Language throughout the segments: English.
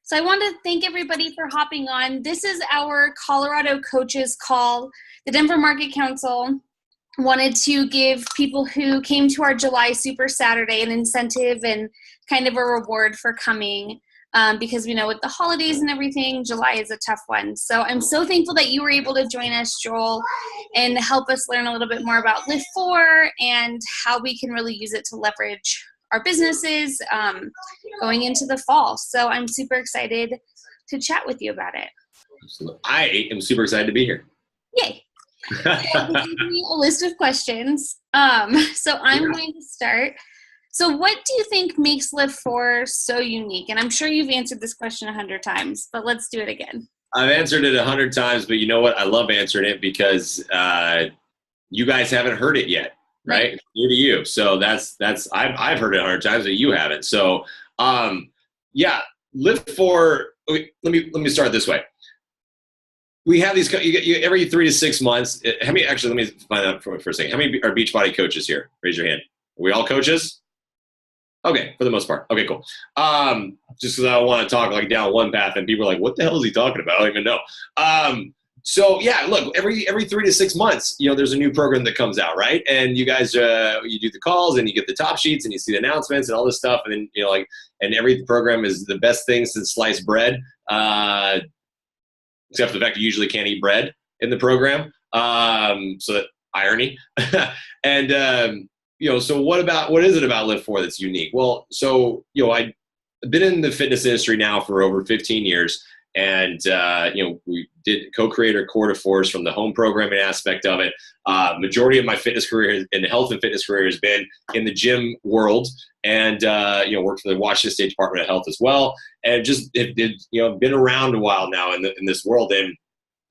So I want to thank everybody for hopping on. This is our Colorado Coaches Call. The Denver Market Council wanted to give people who came to our July Super Saturday an incentive and kind of a reward for coming, because we know with the holidays and everything, July is a tough one. So I'm so thankful that you were able to join us, Joel, and help us learn a little bit more about Lift 4 and how we can really use it to leverage our businesses going into the fall. So I'm super excited to chat with you about it. I am super excited to be here. Yay. So they gave me a list of questions. So I'm going to start. So what do you think makes Lift 4 so unique? And I'm sure you've answered this question 100 times, but let's do it again. I've answered it 100 times, but you know what? I love answering it because you guys haven't heard it yet. Right? It's new to you. So I've heard it 100 times, but you haven't. So, Lift 4, let me start this way. We have these, every 3 to 6 months. Let me find out for a second. How many are Beachbody coaches here? Raise your hand. Are we all coaches? Okay, for the most part. Okay, cool. Just because I don't want to talk like down one path and people are like, what the hell is he talking about? I don't even know. So yeah, look, every 3 to 6 months, there's a new program that comes out, right? And you guys, you do the calls and you get the top sheets and you see the announcements and all this stuff. And then, and every program is the best thing since sliced bread, except for the fact you usually can't eat bread in the program. So that irony. And, so what is it about Lift 4 that's unique? Well, so, I've been in the fitness industry now for over 15 years. And, we did co-create our core to force from the home programming aspect of it. Majority of my fitness career and health and fitness career has been in the gym world and, worked for the Washington State Department of Health as well. And just, been around a while now in this world. And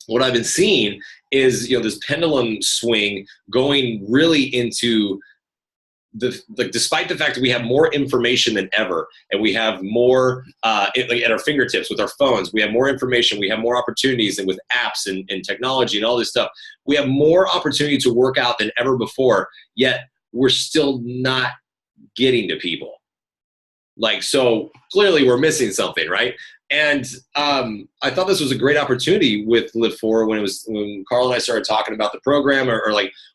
what I've been seeing is, this pendulum swing going really into despite the fact that we have more information than ever and we have more at our fingertips with our phones, we have more information, we have more opportunities, and with apps and technology and all this stuff, we have more opportunity to work out than ever before, yet we're still not getting to people. So clearly we're missing something, right? And I thought this was a great opportunity with Lift 4 when Carl and I started talking about the program or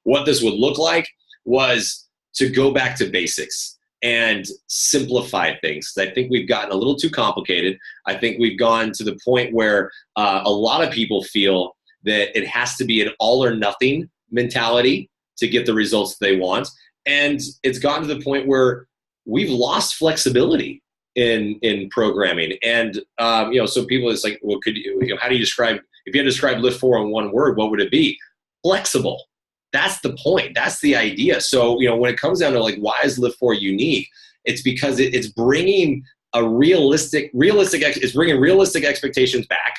what this would look like was to go back to basics and simplify things. I think we've gotten a little too complicated. I think we've gone to the point where a lot of people feel that it has to be an all or nothing mentality to get the results they want. And it's gotten to the point where we've lost flexibility in programming. And, so people, it's like, well, how do you describe, if you had to describe Lift 4 in one word, what would it be? Flexible. That's the point. That's the idea. So, when it comes down to why is Lift 4 unique? It's because it's bringing it's bringing realistic expectations back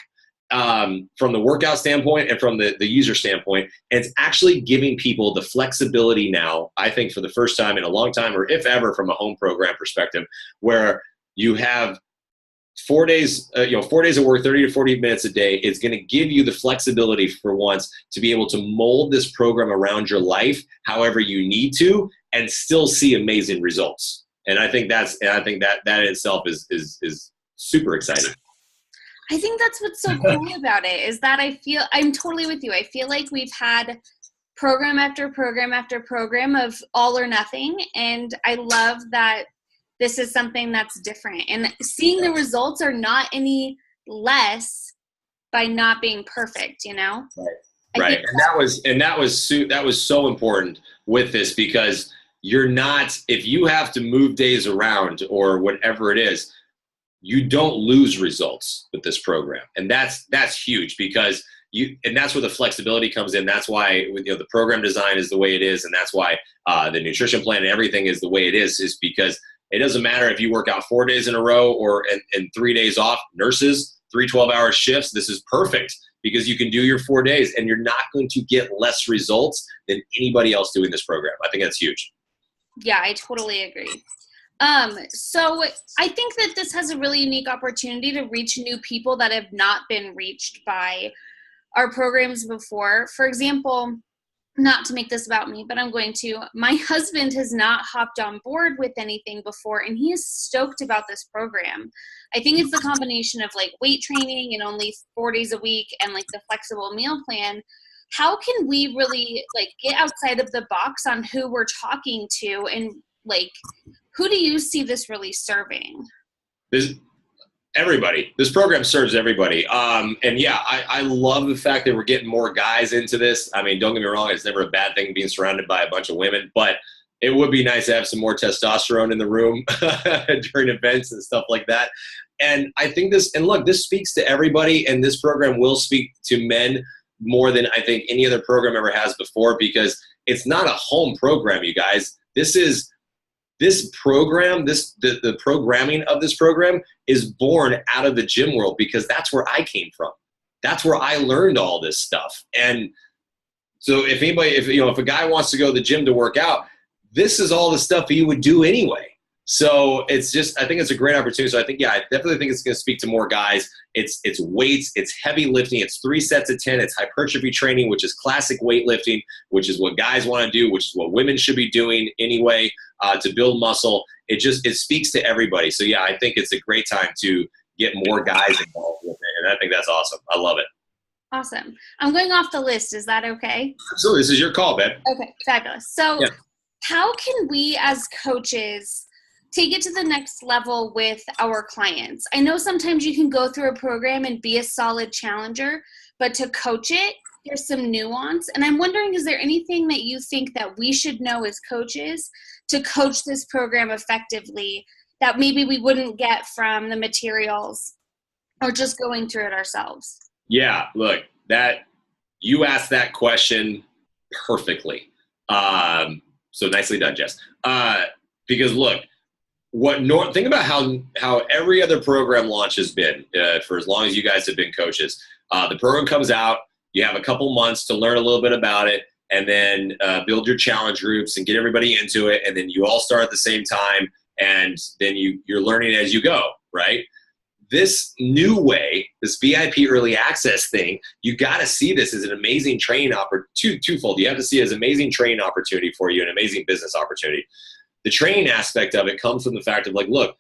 from the workout standpoint and from the user standpoint. And it's actually giving people the flexibility now, I think for the first time in a long time, or if ever from a home program perspective, where you have 4 days, 4 days of work, 30 to 40 minutes a day. It's going to give you the flexibility for once to be able to mold this program around your life however you need to and still see amazing results. And I think that in itself is super exciting. I think that's what's so cool about it is that I'm totally with you. I feel like we've had program after program after program of all or nothing. And I love that this is something that's different, and seeing the results are not any less by not being perfect, Right. And that was so important with this because you're not, if you have to move days around or whatever it is, you don't lose results with this program. And that's huge because and that's where the flexibility comes in. That's why the program design is the way it is. And that's why the nutrition plan and everything is the way it is because it doesn't matter if you work out 4 days in a row or and 3 days off. Nurses, 3 12-hour shifts. This is perfect because you can do your 4 days and you're not going to get less results than anybody else doing this program. I think that's huge. Yeah, I totally agree. So I think that this has a really unique opportunity to reach new people that have not been reached by our programs before. For example, not to make this about me, but I'm going to. My husband has not hopped on board with anything before, and he is stoked about this program. I think it's the combination of like weight training and only 4 days a week and like the flexible meal plan. How can we really like get outside of the box on who we're talking to, and like who do you see this really serving? Everybody. This program serves everybody. And yeah, I love the fact that we're getting more guys into this. I mean, don't get me wrong, it's never a bad thing being surrounded by a bunch of women, but it would be nice to have some more testosterone in the room during events and stuff like that. And I think this speaks to everybody, and this program will speak to men more than I think any other program ever has before, because it's not a home program, you guys. This program, the programming of this program is born out of the gym world, because that's where I came from. That's where I learned all this stuff. And so if a guy wants to go to the gym to work out, this is all the stuff he would do anyway. So I think it's a great opportunity. So I definitely think it's going to speak to more guys. It's weights, it's heavy lifting, it's 3 sets of 10, it's hypertrophy training, which is classic weightlifting, which is what guys want to do, which is what women should be doing anyway, to build muscle. It speaks to everybody. So yeah, I think it's a great time to get more guys involved with it. And I think that's awesome. I love it. Awesome. I'm going off the list. Is that okay? Absolutely. This is your call, babe. Okay, fabulous. So how can we as coaches take it to the next level with our clients? I know sometimes you can go through a program and be a solid challenger, but to coach it, there's some nuance. And I'm wondering, is there anything that you think that we should know as coaches to coach this program effectively that maybe we wouldn't get from the materials or just going through it ourselves? Yeah, look, you asked that question perfectly. So nicely done, Jess. Because look, think about how every other program launch has been for as long as you guys have been coaches. The program comes out, you have a couple months to learn a little bit about it, and then build your challenge groups and get everybody into it, and then you all start at the same time, and then you're learning as you go, right? This new way, this VIP early access thing, you got to see this as an amazing training opportunity, twofold. You have to see it as an amazing training opportunity for you, an amazing business opportunity. The training aspect of it comes from the fact of like, look,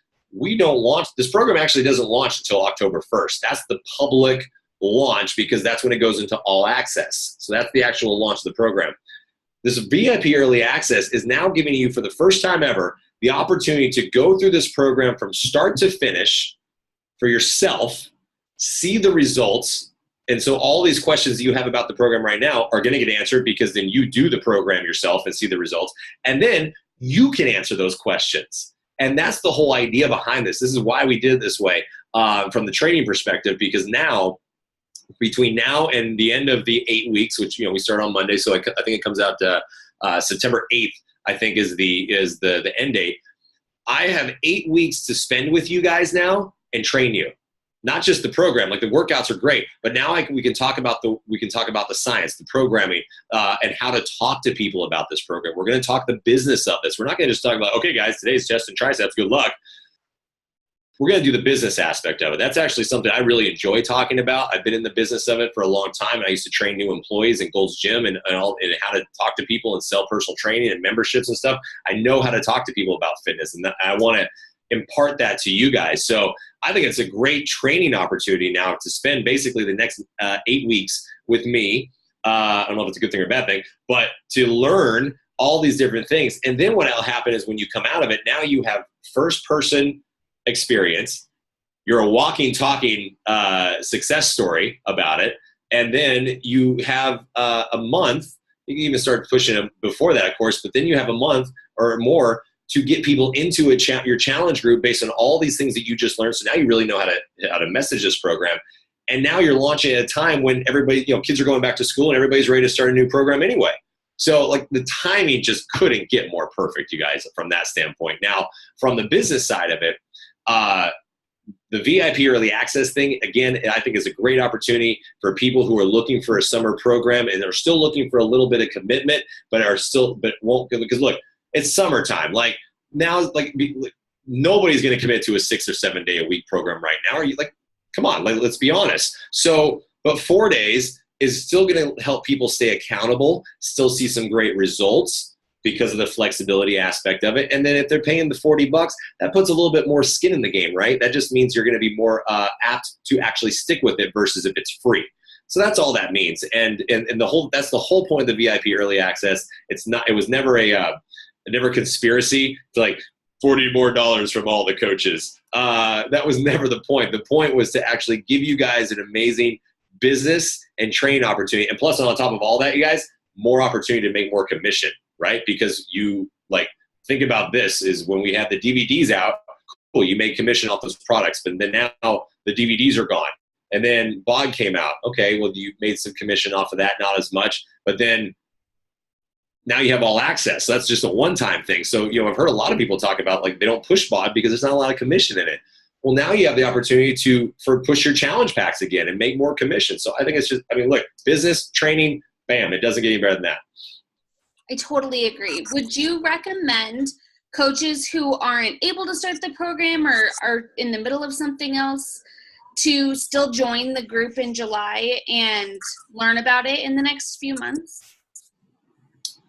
this program actually doesn't launch until October 1st. That's the public launch, because that's when it goes into all access. So that's the actual launch of the program. This VIP early access is now giving you, for the first time ever, the opportunity to go through this program from start to finish for yourself, see the results. And so all these questions that you have about the program right now are going to get answered, because then you do the program yourself and see the results. And then you can answer those questions. And that's the whole idea behind this. This is why we did it this way from the training perspective, because now, between now and the end of the 8 weeks, which we start on Monday, so I think it comes out September 8th, I think is the end date. I have 8 weeks to spend with you guys now and train you. Not just the program, like the workouts are great, but now we can talk about the science, the programming, and how to talk to people about this program. We're going to talk the business of this. We're not going to just talk about, okay, guys, today's chest and triceps, good luck. We're going to do the business aspect of it. That's actually something I really enjoy talking about. I've been in the business of it for a long time, and I used to train new employees in Gold's Gym and how to talk to people and sell personal training and memberships and stuff. I know how to talk to people about fitness, and I want to impart that to you guys. So I think it's a great training opportunity now to spend basically the next 8 weeks with me. I don't know if it's a good thing or a bad thing, but to learn all these different things. And then what will happen is when you come out of it, now you have first-person experience. You're a walking, talking success story about it. And then you have a month. You can even start pushing them before that, of course, but then you have a month or more to get people into your challenge group based on all these things that you just learned. So now you really know how to message this program. And now you're launching at a time when everybody, kids are going back to school and everybody's ready to start a new program anyway. So like the timing just couldn't get more perfect, you guys, from that standpoint. Now, from the business side of it, the VIP early access thing, again, I think is a great opportunity for people who are looking for a summer program and are still looking for a little bit of commitment, but won't, because look, it's summertime. Like now, nobody's going to commit to a 6 or 7 day a week program right now. Are you come on, let's be honest. So, but 4 days is still going to help people stay accountable, still see some great results because of the flexibility aspect of it. And then if they're paying the $40, that puts a little bit more skin in the game, right? That just means you're going to be more apt to actually stick with it versus if it's free. So that's all that means. And that's the whole point of the VIP early access. It was never never a conspiracy to like $40 more from all the coaches. That was never the point. The point was to actually give you guys an amazing business and training opportunity. And plus, on top of all that, you guys, more opportunity to make more commission, right? Because think about this, is when we had the DVDs out, cool, you made commission off those products, but then now the DVDs are gone. And then BOD came out. Okay, well, you made some commission off of that, not as much, but then now you have all access. So that's just a one-time thing. So, I've heard a lot of people talk about like they don't push BOD because there's not a lot of commission in it. Well, now you have the opportunity to push your challenge packs again and make more commission. So I think it's just, look, business, training, bam, it doesn't get any better than that. I totally agree. Would you recommend coaches who aren't able to start the program or are in the middle of something else to still join the group in July and learn about it in the next few months?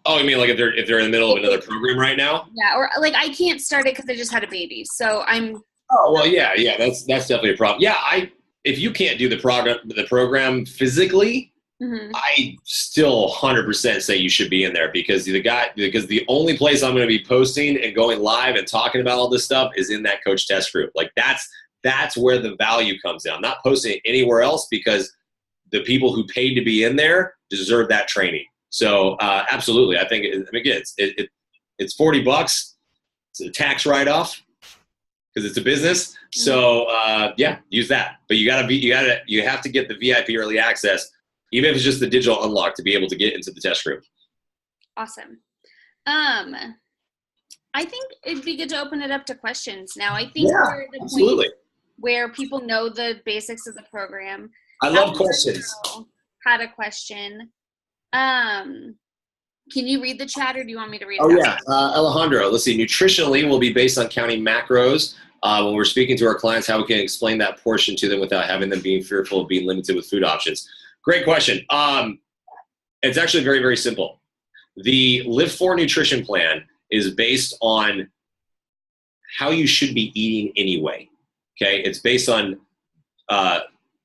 Oh, you mean like if they're in the middle of another program right now? Yeah, or like I can't start it because I just had a baby, so I'm. Oh well, yeah, that's definitely a problem. Yeah, if you can't do the program physically, I still 100% say you should be in there because the only place I'm going to be posting and going live and talking about all this stuff is in that coach test group. Like that's where the value comes in. I'm not posting it anywhere else because the people who paid to be in there deserve that training. So absolutely, I think again it's $40. It's a tax write-off because it's a business. So use that. But you have to get the VIP early access, even if it's just the digital unlock, to be able to get into the test group. Awesome. I think it'd be good to open it up to questions now. I think we're at the absolutely. point where people know the basics of the program. I love questions. Had a question. Can you read the chat or do you want me to read it? Oh, yeah. Alejandro, let's see. Nutritionally will be based on counting macros. When we're speaking to our clients, how we can explain that portion to them without having them being fearful of being limited with food options. Great question. It's actually very, very simple. The Live 4 nutrition plan is based on how you should be eating anyway. Okay, it's based on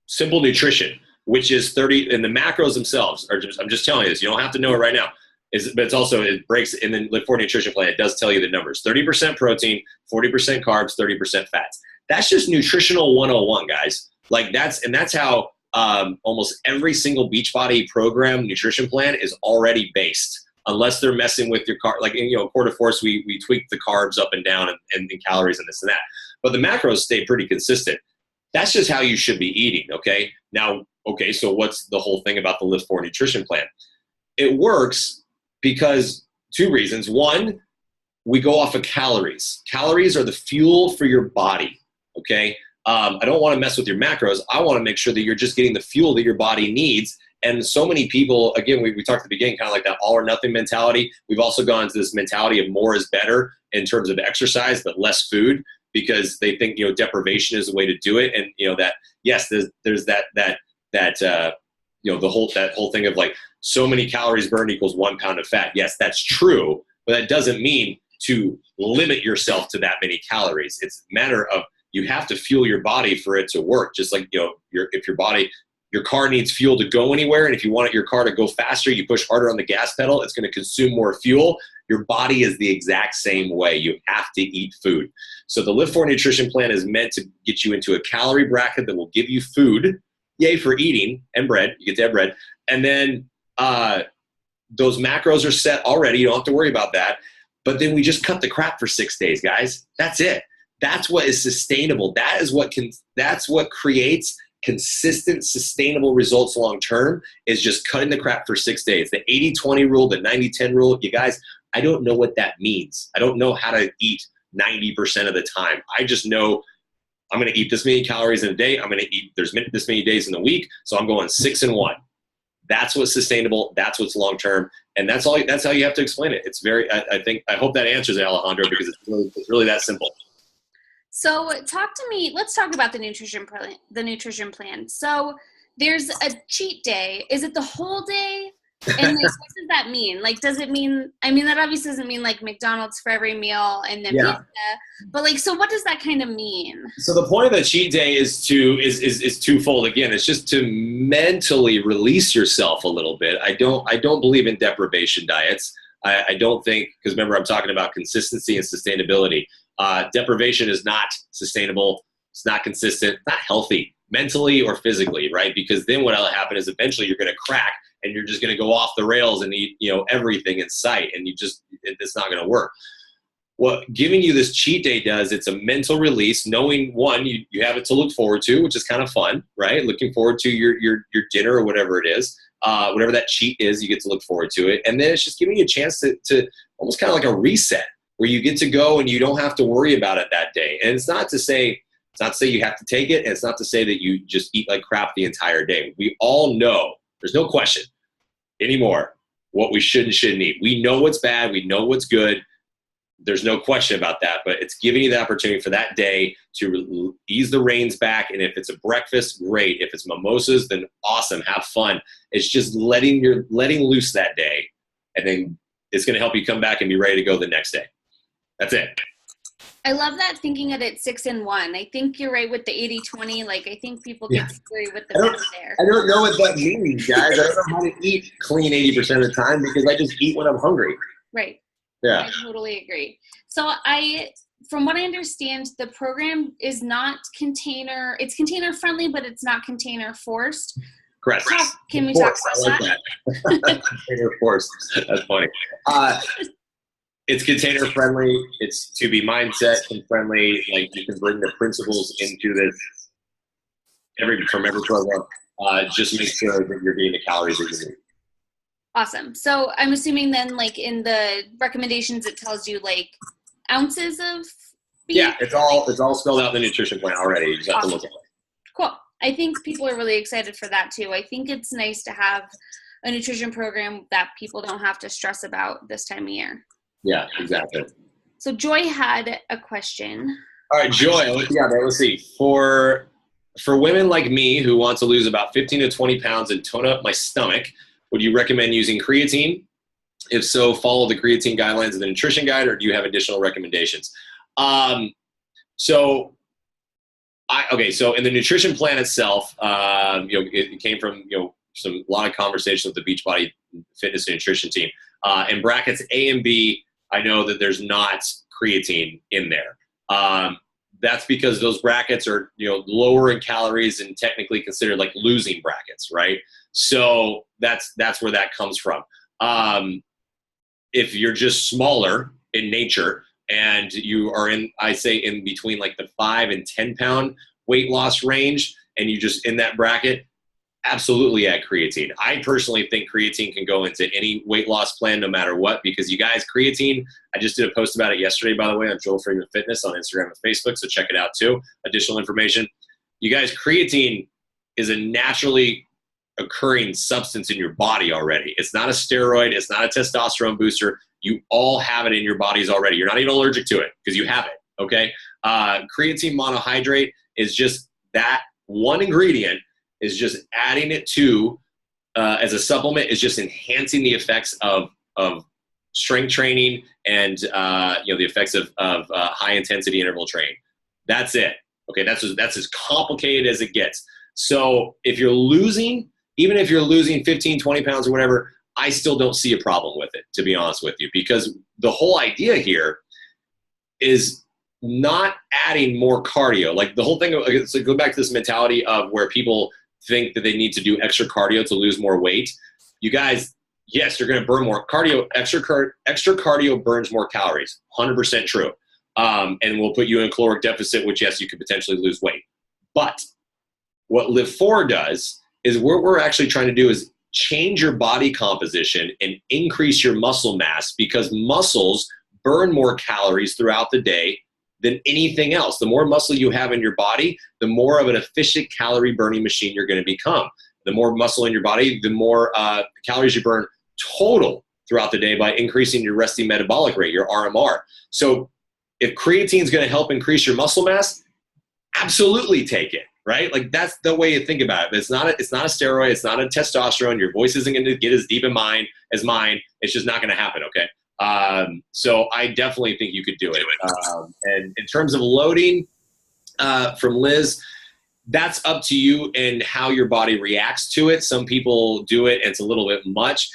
simple nutrition, which is 30, and the macros themselves are just, I'm just telling you this, you don't have to know it right now. But it's also, it breaks in the Live 4 nutrition plan, it does tell you the numbers. 30% protein, 40% carbs, 30% fats. That's just nutritional 101, guys. Like that's how almost every single Beachbody program nutrition plan is already based. Unless they're messing with your like Quarter Force, we tweak the carbs up and down and calories and this and that. But the macros stay pretty consistent. That's just how you should be eating, okay? Now, okay, so what's the whole thing about the Live 4 nutrition plan? It works because two reasons. One, we go off of calories. Calories are the fuel for your body, okay? I don't want to mess with your macros. I want to make sure that you're just getting the fuel that your body needs. And so many people, again, we talked at the beginning, kind of like that all or nothing mentality. We've also gone into this mentality of more is better in terms of exercise, but less food, because they think, deprivation is the way to do it. And, that, yes, there's that the whole thing of like so many calories burned equals 1 pound of fat. Yes, that's true, but that doesn't mean to limit yourself to that many calories. It's a matter of you have to fuel your body for it to work. Just like, if your car needs fuel to go anywhere, and if you want your car to go faster, you push harder on the gas pedal, it's going to consume more fuel. Your body is the exact same way. You have to eat food. So the Live 4 nutrition plan is meant to get you into a calorie bracket that will give you food, yay for eating, and bread. You get to have bread. And then those macros are set already. You don't have to worry about that. But then we just cut the crap for 6 days, guys. That's it. That's what is sustainable. That's what creates consistent, sustainable results long-term, is just cutting the crap for 6 days. The 80-20 rule, the 90-10 rule, you guys, I don't know what that means. I don't know how to eat 90% of the time. I just know I'm going to eat this many calories in a day. I'm going to eat, there's this many days in the week. So I'm going 6 and 1. That's what's sustainable. That's what's long-term. And that's how you have to explain it. It's very, I hope that answers it, Alejandro, because it's really that simple. So let's talk about the nutrition plan. So there's a cheat day. Is it the whole day? And like, what does that mean? Like, does it mean, I mean, that obviously doesn't mean like McDonald's for every meal and then pizza, but like, so what does that kind of mean? So the point of the cheat day is twofold. Again, it's just to mentally release yourself a little bit. I don't believe in deprivation diets. I don't think, because remember, I'm talking about consistency and sustainability. Deprivation is not sustainable. It's not consistent, not healthy, mentally or physically, right? Because then what will happen is eventually you're going to crack and you're just going to go off the rails and eat, everything in sight, and it's not going to work. What giving you this cheat day does, it's a mental release, knowing, one, you have it to look forward to, which is kind of fun, right? Looking forward to your dinner or whatever it is. Whatever that cheat is, you get to look forward to it. And then it's just giving you a chance to almost kind of like a reset where you get to go and you don't have to worry about it that day. And it's not to say you have to take it, and it's not to say that you just eat like crap the entire day. We all know, there's no question anymore, what we should and shouldn't eat. We know what's bad. We know what's good. There's no question about that, but it's giving you the opportunity for that day to ease the reins back. And if it's a breakfast, great. If it's mimosas, then awesome. Have fun. It's just letting loose that day, and then it's going to help you come back and be ready to go the next day. That's it. I love that, thinking of it 6 in 1. I think you're right with the 80-20. Like, I think people get scary with the math there. I don't know what that means, guys. I don't know how to eat clean 80% of the time because I just eat when I'm hungry. Right. Yeah. I totally agree. So from what I understand, the program is not it's container friendly, but it's not container forced. Correct. Can we talk about that? Container forced. That's funny. It's container friendly. It's to be mindset friendly. Like, you can bring the principles into this from every program. Just make sure that you're getting the calories that you need. Awesome. So I'm assuming then, like, in the recommendations, it tells you like ounces of beef? Yeah, it's all spelled out in the nutrition plan already. You just have to look at it. Cool. I think people are really excited for that too. I think it's nice to have a nutrition program that people don't have to stress about this time of year. Yeah, exactly. So Joy had a question. All right, Joy, what you got there? Let's see. For women like me who want to lose about 15 to 20 pounds and tone up my stomach, would you recommend using creatine? If so, follow the creatine guidelines of the nutrition guide, or do you have additional recommendations? So in the nutrition plan itself, it came from, a lot of conversations with the Beachbody Fitness and Nutrition team. In brackets A and B, I know that there's not creatine in there. That's because those brackets are, lower in calories and technically considered like losing brackets, right? So that's where that comes from. If you're just smaller in nature and you are in between like the 5 and 10 pound weight loss range, and you just in that bracket, absolutely add creatine. I personally think creatine can go into any weight loss plan no matter what, because you guys, creatine, I just did a post about it yesterday, by the way, on Joel Freeman Fitness on Instagram and Facebook, so check it out too. Additional information. You guys, creatine is a naturally occurring substance in your body already. It's not a steroid. It's not a testosterone booster. You all have it in your bodies already. You're not even allergic to it because you have it, okay? Creatine monohydrate is just that one ingredient, is just adding it to, as a supplement, is just enhancing the effects of strength training and, the effects of high intensity interval training. That's it. Okay, that's as complicated as it gets. So if you're losing, even if you're losing 15, 20 pounds or whatever, I still don't see a problem with it, to be honest with you, because the whole idea here is not adding more cardio. Like the whole thing, so go back to this mentality of where people think that they need to do extra cardio to lose more weight. You guys, yes, you're going to burn more cardio. Extra cardio burns more calories. 100% true. And will put you in a caloric deficit, which, yes, you could potentially lose weight. But what Live 4 does is what we're actually trying to do is change your body composition and increase your muscle mass, because muscles burn more calories throughout the day than anything else. The more muscle you have in your body, the more of an efficient calorie burning machine you're going to become. The more muscle in your body, the more calories you burn total throughout the day by increasing your resting metabolic rate, your RMR. So if creatine is going to help increase your muscle mass, absolutely take it, right? Like that's the way you think about it. But it's not a steroid. It's not a testosterone. Your voice isn't going to get as deep in mine as mine. It's just not going to happen. Okay. So I definitely think you could do it. And in terms of loading, from Liz, that's up to you and how your body reacts to it. Some people do it and it's a little bit much.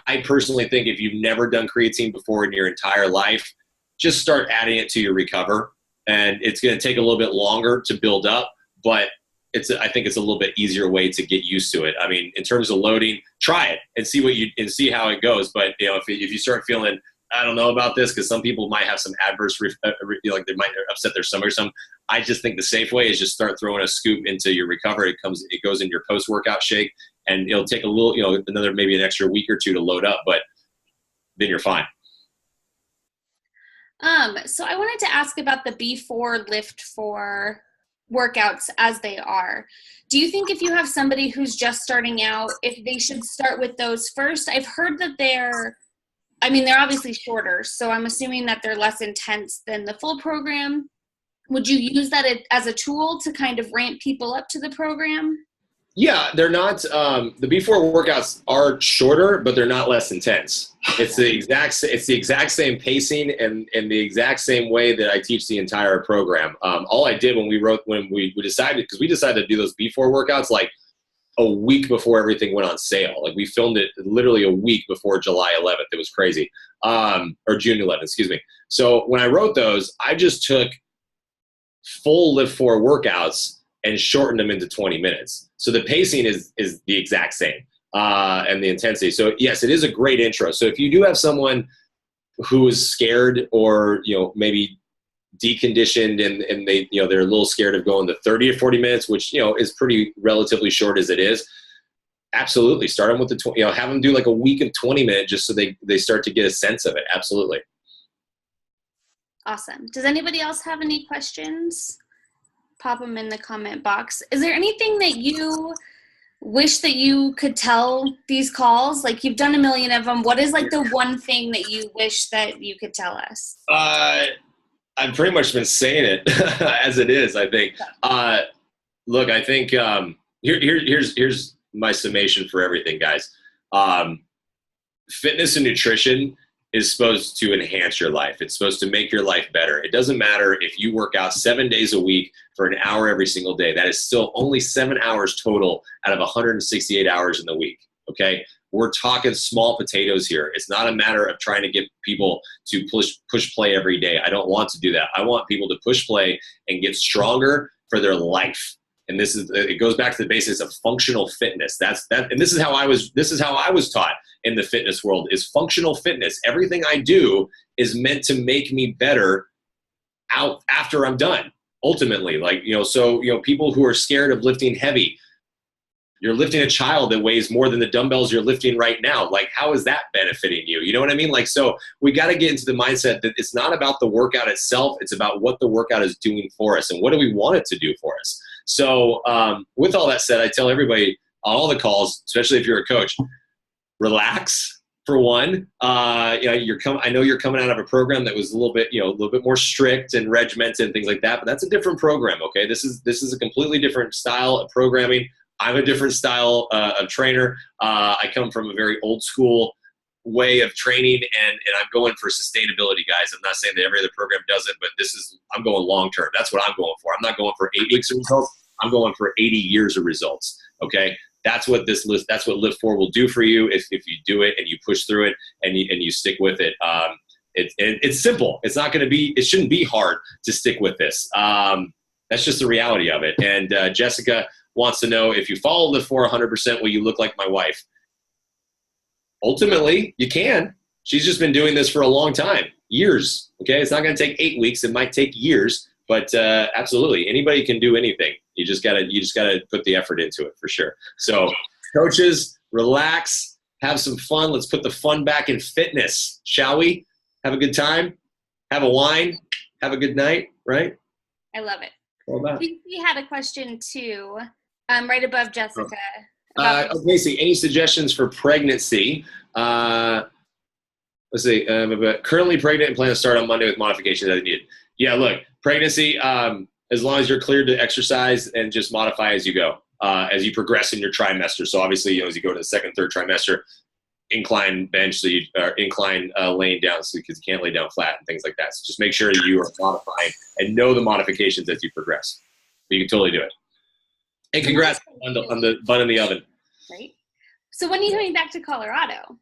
I personally think if you've never done creatine before in your entire life, just start adding it to your recover. And it's going to take a little bit longer to build up, but I think it's a little bit easier way to get used to it. I mean, in terms of loading, try it and see how it goes. But if you start feeling, I don't know about this, because some people might have some adverse, like they might upset their stomach or something. I just think the safe way is just start throwing a scoop into your recover. It goes in your post-workout shake, and it'll take a little, maybe an extra week or two to load up, but then you're fine. So I wanted to ask about the before lift for workouts as they are. Do you think if you have somebody who's just starting out, if they should start with those first? I've heard that they're obviously shorter, so I'm assuming that they're less intense than the full program. Would you use that as a tool to kind of ramp people up to the program? Yeah, they're not. The before workouts are shorter, but they're not less intense. It's the exact same pacing and the exact same way that I teach the entire program. All I did when we decided, because we decided to do those before workouts like a week before everything went on sale. Like we filmed it literally a week before July 11th. It was crazy, or June 11th. Excuse me. So when I wrote those, I just took full lift 4 workouts and shortened them into 20 minutes. So the pacing is the exact same, and the intensity. So yes, it is a great intro. So if you do have someone who is scared or, maybe deconditioned and they're a little scared of going to 30 or 40 minutes, which, is pretty relatively short as it is, absolutely. Start them with the, have them do like a week of 20 minutes just so they start to get a sense of it. Absolutely. Awesome. Does anybody else have any questions? Pop them in the comment box. Is there anything that you wish that you could tell these calls? Like you've done a million of them. What is like the one thing that you wish that you could tell us? I've pretty much been saying it as it is, I think. Look, I think here's my summation for everything, guys. Fitness and nutrition is supposed to enhance your life. It's supposed to make your life better. It doesn't matter if you work out 7 days a week for an hour every single day. That is still only 7 hours total out of 168 hours in the week, okay? We're talking small potatoes here. It's not a matter of trying to get people to push play every day. I don't want to do that. I want people to push play and get stronger for their life. And it goes back to the basics of functional fitness. And this is how I was taught in the fitness world, is functional fitness. Everything I do is meant to make me better out after I'm done. Ultimately, people who are scared of lifting heavy, you're lifting a child that weighs more than the dumbbells you're lifting right now. Like, how is that benefiting you? You know what I mean? Like, so we got to get into the mindset that it's not about the workout itself. It's about what the workout is doing for us and what do we want it to do for us. So with all that said, I tell everybody on all the calls, especially if you're a coach, relax for one. I know you're coming out of a program that was a little bit more strict and regimented and things like that, but that's a different program. Okay. This is a completely different style of programming. I'm a different style of trainer. I come from a very old school way of training, and I'm going for sustainability, guys. I'm not saying that every other program does it, but I'm going long term. That's what I'm going for. I'm not going for 8 weeks of results. I'm going for 80 years of results. Okay. That's what Lift 4 will do for you if you do it and you push through it and you stick with it. It's simple. It shouldn't be hard to stick with this. That's just the reality of it. And Jessica wants to know, if you follow Lift 4 100%, will you look like my wife? Ultimately, you can. She's just been doing this for a long time, years. Okay. It's not going to take 8 weeks. It might take years, but absolutely anybody can do anything. You just gotta put the effort into it for sure. So coaches, relax, have some fun. Let's put the fun back in fitness, shall we? Have a good time, have a wine, have a good night, right? I love it. Well done. We had a question too, right above Jessica. Casey, any suggestions for pregnancy? Let's see. Currently pregnant and plan to start on Monday with modifications as needed. Yeah, look, pregnancy. as long as you're cleared to exercise and just modify as you go, as you progress in your trimester. So obviously, you know, as you go to the second, third trimester, incline bench, so you incline laying down, so because you can't lay down flat and things like that. So just make sure that you are modifying and know the modifications as you progress. But you can totally do it. And congrats on the bun in the oven. Right. So when are you coming back to Colorado?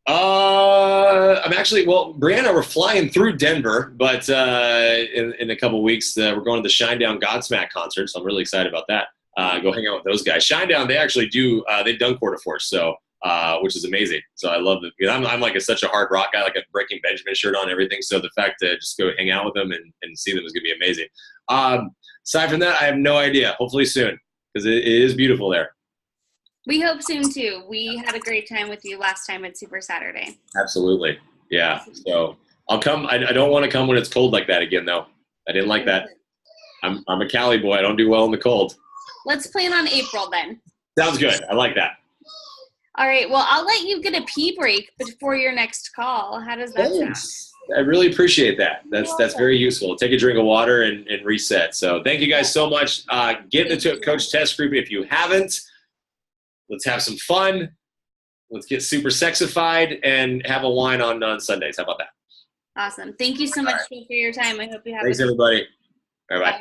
I'm actually, well, Brianna, we're flying through Denver, but in a couple weeks, we're going to the Shinedown Godsmack concert, so I'm really excited about that. Go hang out with those guys. Shinedown, they actually do, they've done quarter force, so which is amazing. So I love it. I'm like such a hard rock guy, like a Breaking Benjamin shirt on and everything, so the fact to just go hang out with them and see them is going to be amazing. Aside from that, I have no idea. Hopefully soon, because it is beautiful there. We hope soon too. We had a great time with you last time at Super Saturday. Absolutely. Yeah. So I'll come. I don't want to come when it's cold like that again, though. I didn't like that. I'm a Cali boy. I don't do well in the cold. Let's plan on April then. Sounds good. I like that. All right. Well, I'll let you get a pee break before your next call. How does that sound? I really appreciate that. That's very useful. Take a drink of water and reset. So thank you guys so much. Get into Coach Test Group if you haven't. Let's have some fun. Let's get super sexified and have a wine on Sundays. How about that? Awesome. Thank you so much for your time. I hope you have Thanks, everybody. Bye-bye. Bye.